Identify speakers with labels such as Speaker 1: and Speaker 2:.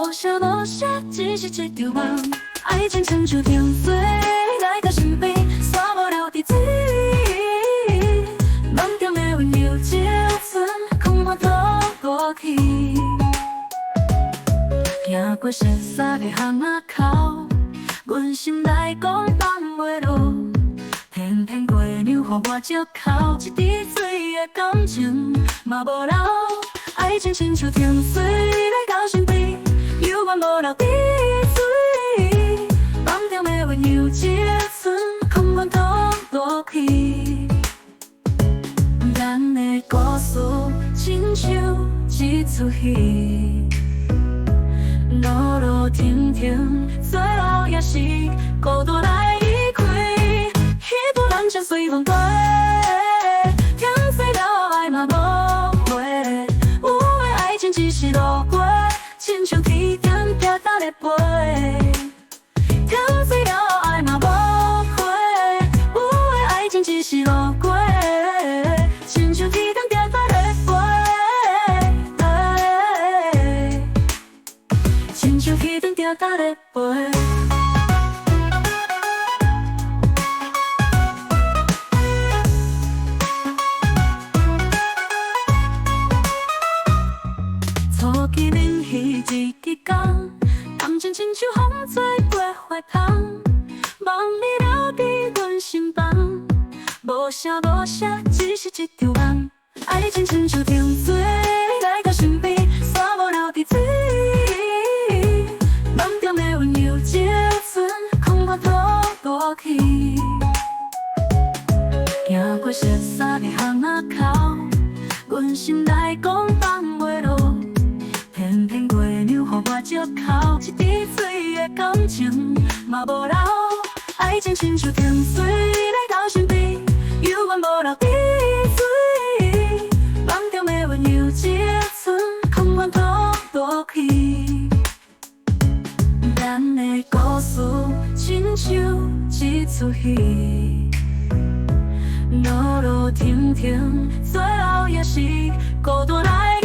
Speaker 1: 无想无想，只是一场梦。爱情亲像停水，来到身边，煞无了伫水。梦中的温柔只剩空满土过去。行过熟悉的巷仔口，阮心内讲放袂落。偏偏过牛予我借口，一滴水的感情嘛无留。爱情亲像停水，来到身边，犹原无留滴水。梦中的温柔只剩空满土落去。咱的故事亲像一出戏，路路停停，最后也是孤单来离开。彼波浪像随风飞，停水了爱嘛无回。有的爱情只是路过，亲像天顶跌倒的飞。停水了爱嘛无回，有的爱情只是路过，亲像天顶跌倒的飞。亲像天顶跌倒的飞。初见面彼一支工，感情亲像风吹过花香，梦里了伫阮心房，无声无声，只是一场梦。爱情亲像停水，来到身边，煞无了伫水。梦中的温柔只剩空满土落去。行过熟悉的巷仔口，阮心内讲放袂落。偏偏过牛予我借口，一滴水的感情嘛无留。爱情亲像停水，来到身边，犹原无留滴水。梦中的温柔只剩空满土落去。咱的故事亲像一出戏，路路停停，最后也是孤单来。